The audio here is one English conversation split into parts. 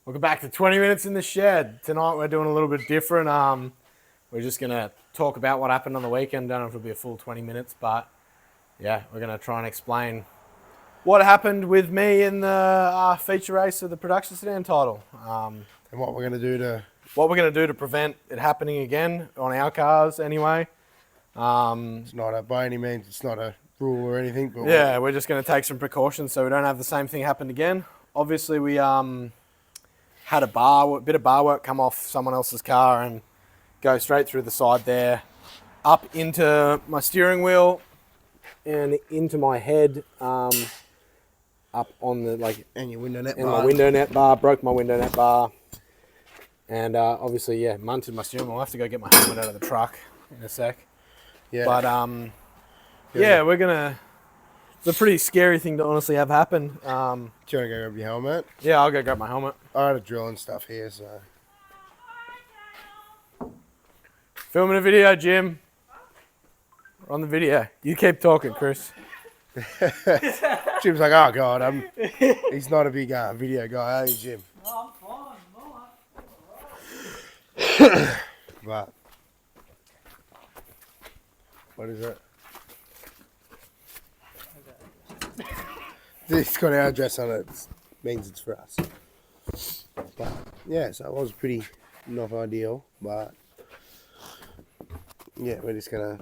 Welcome back to 20 Minutes in the Shed. Tonight we're doing a little bit different. We're just going to talk about what happened on the weekend. Don't know if it'll be a full 20 minutes, but yeah, we're going to try and explain what happened with me in the feature race of the Production Sedan Title. And what we're going to do to prevent it happening again on our cars anyway. It's not by any means, it's not a rule or anything. But yeah, we're just going to take some precautions so we don't have the same thing happen again. Obviously, we had a bit of bar work come off someone else's car and go straight through the side there, up into my steering wheel and into my head, up on the and your window net and bar. my window net bar, broke my window net bar, and obviously munted my steering wheel. I'll have to go get my helmet out of the truck in a sec. Yeah. But yeah, we're gonna. It's a pretty scary thing to honestly have happen. Do you want to go grab your helmet? Yeah, I'll go grab my helmet. I had a drill and stuff here, so. Filming a video, Jim. We're on the video. You keep talking, Chris. Jim's like, oh God, he's not a big video guy, are you, Jim? No, I'm fine. But what is it? It's got our address on it. It means it's for us. But yeah, so it was pretty not ideal, but yeah, we're just gonna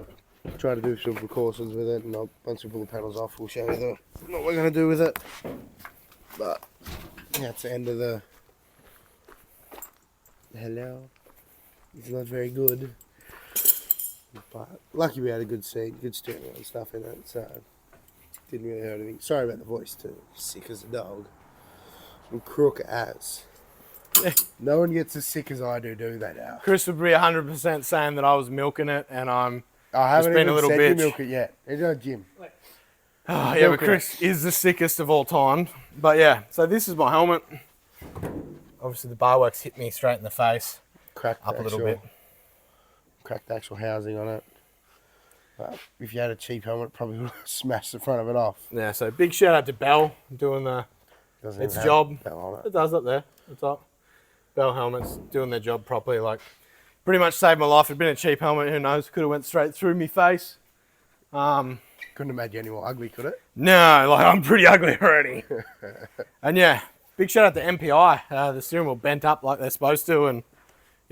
try to do some precautions with it, and once we pull the panels off, we'll show you what we're gonna do with it. But yeah, it's the end of the. Hello. It's not very good, but lucky we had a good seat, good steering wheel and stuff in it, so didn't really hurt anything. Sorry about the voice too. Sick as a dog. I'm crook as. No one gets as sick as I do they now? Chris would be 100% saying that I was milking it, and I haven't been even a little said bitch. you milk it yet. It's not Jim. Oh, yeah, but Chris is the sickest of all time. But yeah, so this is my helmet. Obviously, the bar works hit me straight in the face. Cracked up a little bit. Cracked the actual housing on it. But if you had a cheap helmet, probably would have smashed the front of it off. Yeah, so big shout out to Bell doing its job. Bell on it. It does up there. It's up. Bell helmets doing their job properly. Like, pretty much saved my life. It'd been a cheap helmet. Who knows? Could have went straight through me face. Couldn't imagine any more ugly, could it? No, like I'm pretty ugly already. And yeah, big shout out to MPI. The steering wheel bent up like they're supposed to, and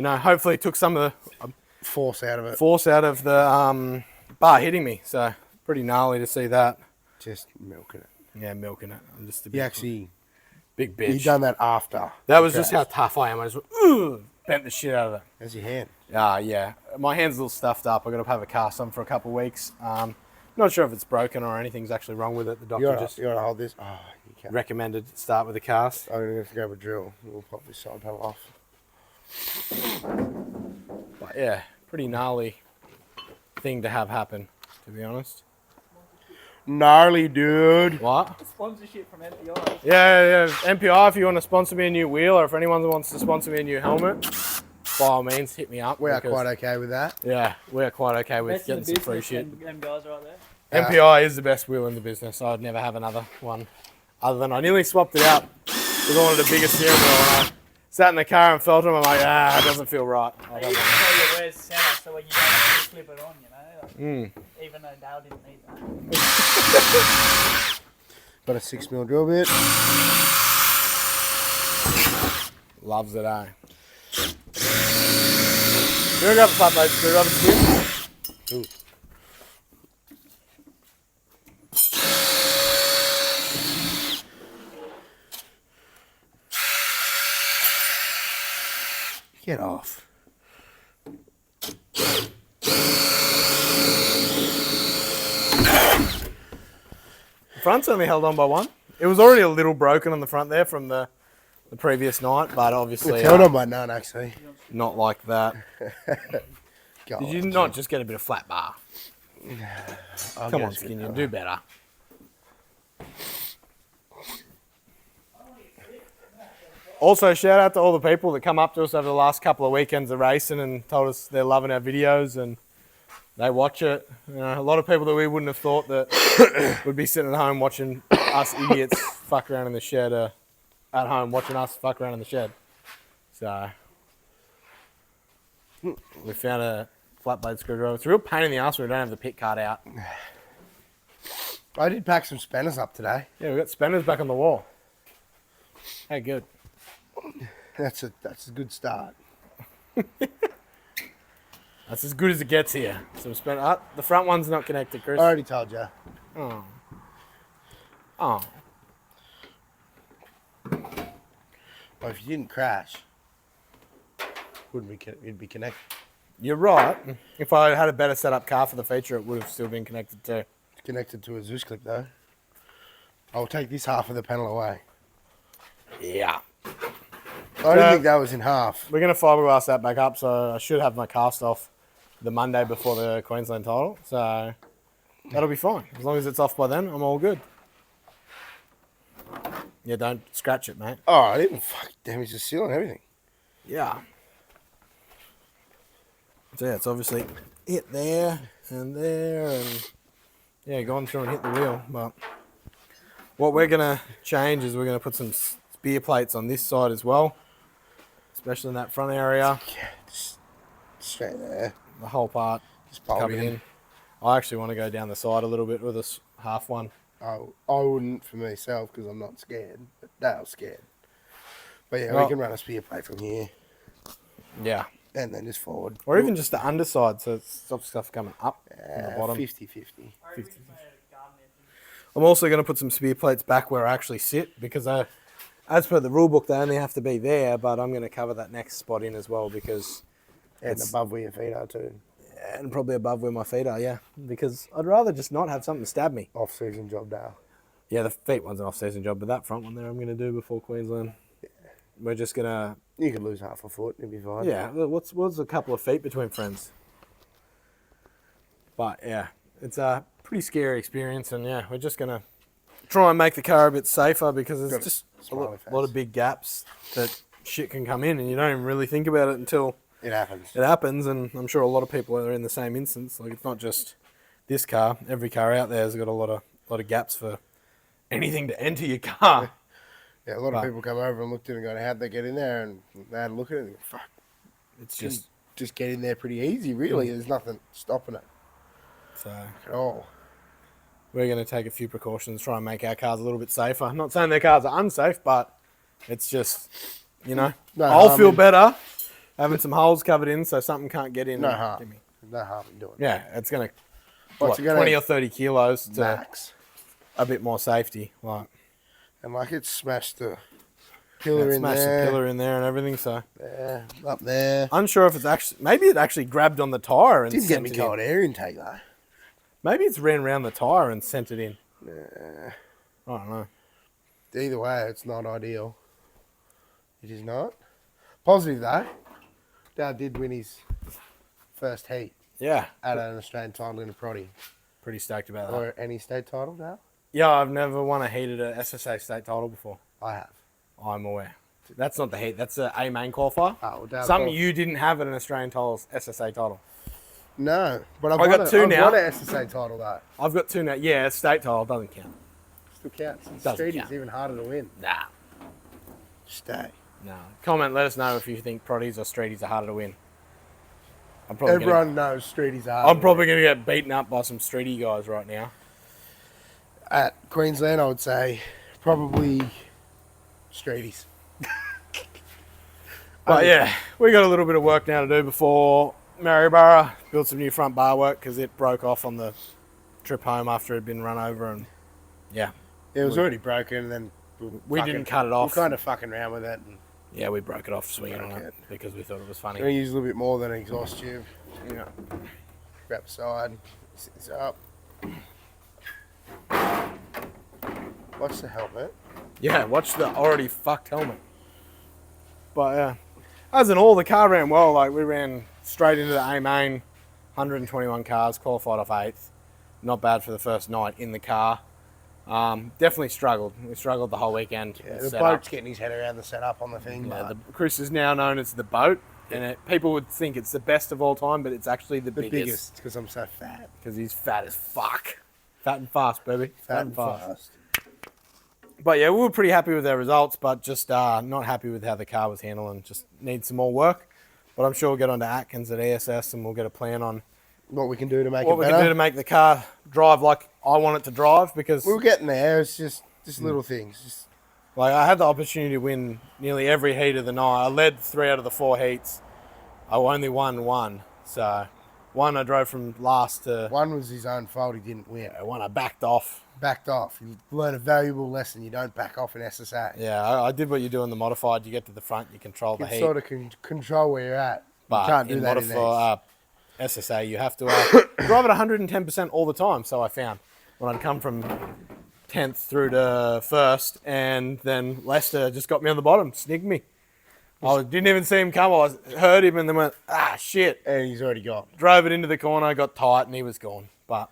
hopefully took some of the force out of the bar hitting me. So pretty gnarly to see that. Just milking it. Yeah, milking it. I'm just a big bitch. You done that after. That was just how tough I am. I just bent the shit out of it. How's your hand? Yeah. My hand's a little stuffed up. I've got to have a cast on for a couple of weeks. Not sure if it's broken or anything's actually wrong with it. The doctor You want to hold this? Oh, you can't. recommended start with a cast. I'm going to have to grab a drill. We'll pop this side panel off. But yeah, pretty gnarly thing to have happen, to be honest. Gnarly, dude. What? Sponsorship from MPI. Yeah. MPI, if you want to sponsor me a new wheel, or if anyone wants to sponsor me a new helmet, by all means, hit me up. We are quite okay with that. Yeah, we're quite okay with Best in getting the some free business, shit. them guys right there. MPI is the best wheel in the business. I'd never have another one. Other than I nearly swapped it out because I wanted a bigger steering wheel. And I sat in the car and felt them. I'm like, it doesn't feel right. I don't want it. Tell you where's center, so when you don't have to slip it on, even though Dale didn't need that. Got a 6mm drill bit. Loves it, eh? Do you grab a flat blade screwdriver, Skip? Ooh. Get off. The front's only held on by one. It was already a little broken on the front there from the previous night, but obviously It's held on by none, actually. not like that. God, Did you not just get a bit of flat bar? I'll Come get on, a Skin, bit you do better. Also, shout out to all the people that come up to us over the last couple of weekends of racing and told us they're loving our videos and they watch it. A lot of people that we wouldn't have thought that would be sitting at home watching us idiots fuck around in the shed, at home watching us fuck around in the shed. So we found a flat blade screwdriver. It's a real pain in the ass when we don't have the pit card out. I did pack some spanners up today. Yeah, we got spanners back on the wall. Hey, good. That's a good start. That's as good as it gets here. Some the front one's not connected, Chris. I already told you. Oh. Oh. Well, if you didn't crash, it'd be connected. You're right. If I had a better setup car for the feature, it would have still been connected too. It's connected to a Zeus clip though. I'll take this half of the panel away. Yeah. I didn't think that was in half. We're going to fiberglass that back up, so I should have my cast off the Monday before the Queensland title. So that'll be fine. As long as it's off by then, I'm all good. Yeah, don't scratch it, mate. Oh, I didn't fucking damage the seal and everything. Yeah. So yeah, it's obviously hit there, and yeah, gone through and hit the wheel. But what we're going to change is we're going to put some spear plates on this side as well, especially in that front area. Yeah, just straight there. The whole part Just bolt covered in. I actually want to go down the side a little bit with this half one. I wouldn't for myself because I'm not scared. But Dale's scared. But yeah, Well, we can run a spear plate from here Yeah. and then just forward. Or even just the underside, so it stops stuff coming up on the bottom. 50-50. I'm also going to put some spear plates back where I actually sit, because as per the rule book, they only have to be there, but I'm going to cover that next spot in as well, because And it's above where your feet are too. and probably above where my feet are, yeah. Because I'd rather just not have something stab me. Off-season job, Dale. Yeah, the feet one's an off-season job, but that front one there I'm going to do before Queensland. We're just going to... You could lose half a foot and it'd be fine. Yeah, what's a couple of feet between friends? But yeah, it's a pretty scary experience, and yeah, we're just going to try and make the car a bit safer, because there's Got a just a smiley lot of face. big gaps that shit can come in, and you don't even really think about it until It happens. it happens. And I'm sure a lot of people are in the same instance. Like, it's not just this car. Every car out there has got a lot of gaps for anything to enter your car. Yeah, a lot But- of people come over and looked at it and go, how'd they get in there? And they had a look at it and go, fuck, It's just get in there pretty easy, really. There's nothing stopping it so at all. we're going to take a few precautions, try and make our cars a little bit safer. I'm not saying their cars are unsafe, but it's just, No I'll harm feel in- better having some holes covered in so something can't get in. No and harm. get me. No harm in doing it. Yeah, it's going to, What's it gonna- 20 or 30 kilos to Max. a bit more safety. Like, And like it smashed the pillar in smash there. the pillar in there and everything. So There, up there. unsure if it's actually, maybe it actually grabbed on the tire and Didn't get sent me it cold in. air intake though. Maybe it's ran around the tire and sent it in. Nah. I don't know. Either way, it's not ideal. It is not. Positive though. Dad did win his first heat Yeah, at an Australian title in a proddy. pretty stoked about that. Or any state title, Dad? Yeah, I've never won a heat at a SSA state title before. I have. I'm aware. That's not the heat. That's a main qualifier. Oh, well, Dad Something thought- you didn't have at an Australian titles SSA title. No, but I've I got won two I've now. won an SSA title though. I've got two now. Yeah, state title doesn't count. Still counts. It's Doesn't street count. is even harder to win. Nah. Stay. No. Comment. Let us know if you think Proddies or Streeties are harder to win. I'm probably Everyone knows street is hard. I'm probably going to get beaten up by some Streety guys right now. At Queensland, I would say probably streeties. But yeah, we got a little bit of work now to do before Maryborough. Built some new front bar work because it broke off on the trip home after it had been run over, and yeah, It was already broken, and then we didn't cut it off. We kind of fucking around with it, and Yeah, we broke it off swinging on Okay. it because we thought it was we're funny. gonna use a little bit more than an exhaust tube. Yeah. Grab the side, sit this up. Watch the helmet. Yeah, watch the already fucked helmet. But yeah, as in all, the car ran well. Like, we ran straight into the A main, 121 cars, qualified off 8th. Not bad for the first night in the car. Definitely struggled. We struggled the whole weekend. Yeah, with the setup. boat's getting his head around the setup on the thing. Yeah, but Chris is now known as the boat, and people would think it's the best of all time, but it's actually the the biggest biggest, because I'm so fat. because he's fat as fuck. Fat and fast, baby. Fat and fast. But yeah, we were pretty happy with our results, but just not happy with how the car was handling. Just needs some more work. But I'm sure we'll get on to Atkins at ESS and we'll get a plan on What we can do to make it what we better. can do to make the car drive like I want it to drive, because We're getting there. It's just little things. Just like I had the opportunity to win nearly every heat of the night. I led 3 out of the 4 heats. I only won 1. So one I drove from last to one was his own fault. He didn't win. one I backed off. Backed off. You learn a valuable lesson. You don't back off in SSA. Yeah, I did what you do in the modified. You get to the front, you control the You heat. sort of control where you're at. But you can't do in that in modified SSA, you have to drive at 110% all the time. So I found when I'd come from 10th through to 1st, and then Lester just got me on the bottom, snigged me. I didn't even see him come. I heard him and then went, shit. And he's already gone. Drove it into the corner, got tight, and he was gone. But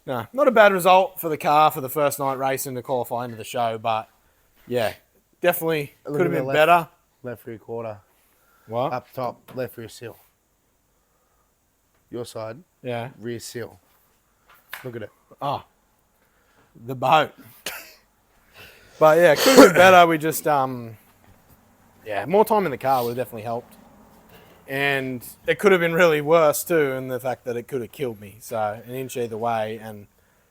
no, not a bad result for the car for the first night racing to qualify into the show. But yeah, definitely could have been better. Left rear quarter. What? Up top, left rear seal. Your side, Yeah. rear seal. Look at it. Oh, the boat. But yeah, could have been better. We just, more time in the car would have definitely helped. And it could have been really worse too, in the fact that it could have killed me. So an inch either way, and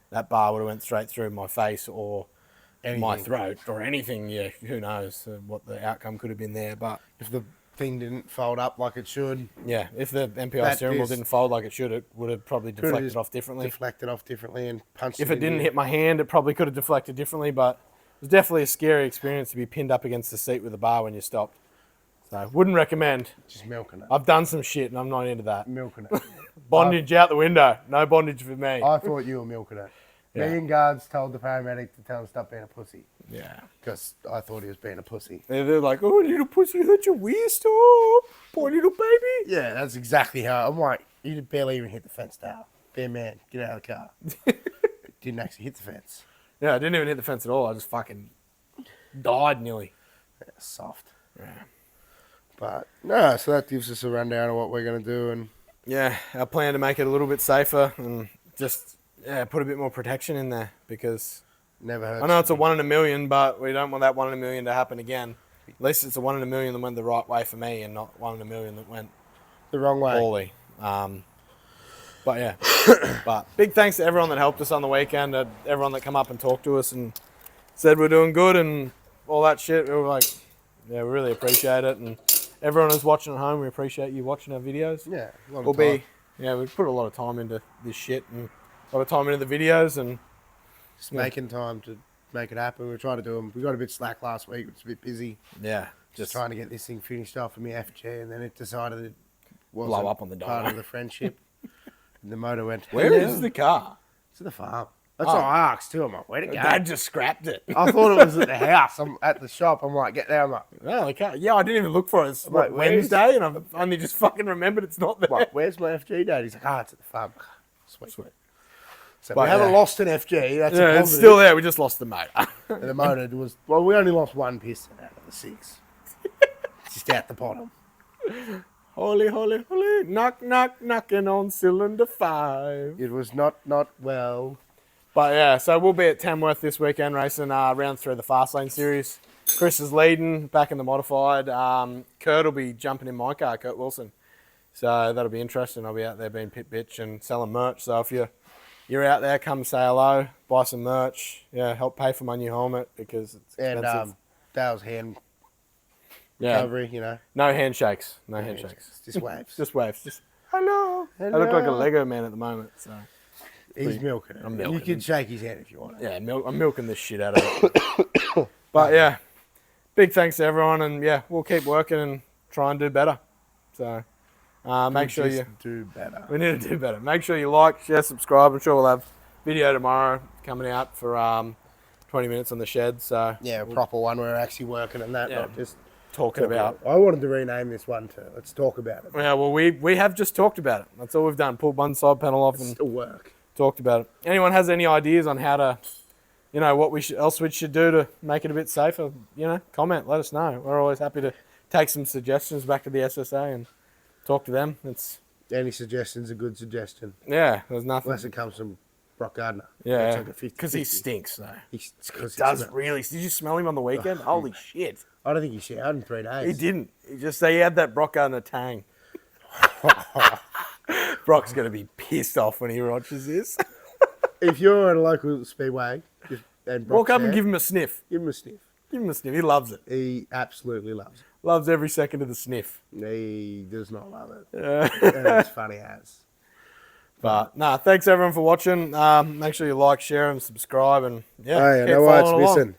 that bar would have went straight through my face or my throat or anything. Yeah, who knows what the outcome could have been there. But If the thing didn't fold up like it should, yeah, if the MPI That steering wheel is- didn't fold like it should, it would have probably Could have deflected just off differently. deflected off differently and punched If it it didn't into hit my hand, it probably could have deflected differently, but it was definitely a scary experience to be pinned up against the seat with a bar when you stopped. So wouldn't recommend. just milking it. I've done some shit and I'm not into that. Milking it. Bondage out the window. No bondage for me. I thought you were milking it. Yeah. Megan guards told the paramedic to tell him to stop being a pussy. Yeah. Because I thought he was being a pussy. They're like, oh, little pussy, hurt your waist. Stop. Poor little baby. Yeah, that's exactly how. I'm like, you barely even hit the fence now. Fair man, get out of the car. Didn't actually hit the fence. Yeah, I didn't even hit the fence at all. I just fucking died nearly. Yeah, soft. Yeah. But no, so that gives us a rundown of what we're going to do. And Yeah, our plan to make it a little bit safer and just put a bit more protection in there, because never hurts. I know it's a 1 in a million, but we don't want that 1 in a million to happen again. At least it's a 1 in a million that went the right way for me, and not 1 in a million that went the wrong way. poorly. But yeah, but big thanks to everyone that helped us on the weekend, everyone that come up and talked to us and said we're doing good and all that shit. We were like, yeah, we really appreciate it. And everyone who's watching at home, we appreciate you watching our videos. Yeah, a lot of time. We put a lot of time into this shit and a lot of time into the videos and Just making time to make it happen. We're trying to do them. We got a bit slack last week. It was a bit busy. yeah, Just trying to get this thing finished off for me FJ, and then it decided it wasn't blow up on the part dyno. of the friendship. And the motor went. Where is the car? To the farm. That's what I asked too. I'm like, where'd it go? Dad just scrapped it. I thought it was at the house. I'm at the shop. I'm like, get there. I'm like, Oh, the car. Yeah, I didn't even look for it. It's Like, where's- Wednesday, and I've only just fucking remembered it's not there. what, where's my FG dad? He's like, it's at the farm. Sweet. Sweet. So But, we haven't yeah. lost an FG. That's a Yeah, positive. it's still there. We just lost the motor. And the motor was, well, we only lost one piston out of the 6. It's just out the bottom. Holy, holy, holy. Knock, knock, knocking on cylinder 5. It was not well. But yeah, so we'll be at Tamworth this weekend racing round 3 of the Fastlane series. Chris is leading back in the modified. Kurt will be jumping in my car, Kurt Wilson. So that'll be interesting. I'll be out there being pit bitch and selling merch. So if you're out there, come say hello, buy some merch. Yeah, help pay for my new helmet because it's expensive. And Dale's hand yeah, recovery, you know. no handshakes. No handshakes. Just waves. Just waves. Just hello. I look like a Lego man at the moment. So He's milking it. I'm milking You can it. shake his hand if you want. yeah, I'm milking this shit out of it. But yeah, big thanks to everyone, and yeah, we'll keep working and try and do better. So make sure you. do better. We need to do better. Make sure you like, share, subscribe. I'm sure we'll have video tomorrow coming out for 20 minutes on the shed. So Yeah, a proper one where we're actually working and that, Yeah. not just talking about. I wanted to rename this one to Let's Talk About It. Yeah, well, we have just talked about it. That's all we've done. Pulled one side panel off and Still work. talked about it. Anyone has any ideas on how to, what else we should do to make it a bit safer? Comment. Let us know. We're always happy to take some suggestions back to the SSA and talk to them. It's Any suggestion's a good suggestion. yeah, there's nothing. Unless it comes from Brock Gardner. Yeah, It's like a 50-50. because he stinks though. He Does really? Did you smell him on the weekend? Holy shit! I don't think he showered in 3 days. He didn't. He had that Brock Gardner tang. Brock's gonna be pissed off when he watches this. If you're at a local speedway and Walk up there, and give him a sniff. give him a sniff. Give him a sniff. He loves it. He absolutely loves it. Loves every second of the sniff. He does not love it. Yeah. And it's funny as. But nah, thanks everyone for watching. Make sure you like, share, and subscribe, and Hey, I know why it's missing.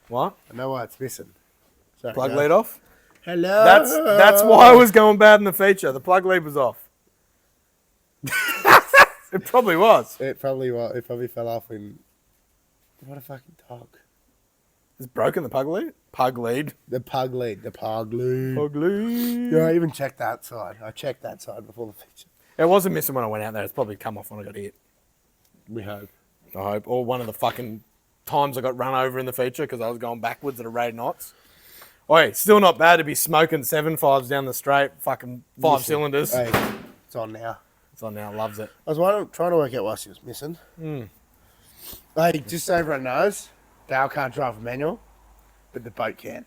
What? I know why it's missing. Sorry, Plug guys. lead off. Hello. That's why I was going bad in the feature. The plug lead was off. It probably was. It probably was. It probably fell off in. What a fucking dog. It's broken the plug lead. Pug lead. The pug lead. The pug lead. Pug lead. Yeah, I even checked that side. I checked that side before the feature. It wasn't missing when I went out there. It's probably come off when I got hit. We hope. I hope. Or one of the fucking times I got run over in the feature because I was going backwards at a rate of knots. Oi, still not bad to be smoking 7.5s down the straight. Fucking 5 cylinders. Hey, it's on now. It's on now. Loves it. I was trying to work out why she was missing. Hey, just so everyone knows, Dale can't drive a manual, but the boat can.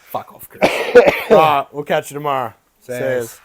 Fuck off, Chris. All right, we'll catch you tomorrow. Says.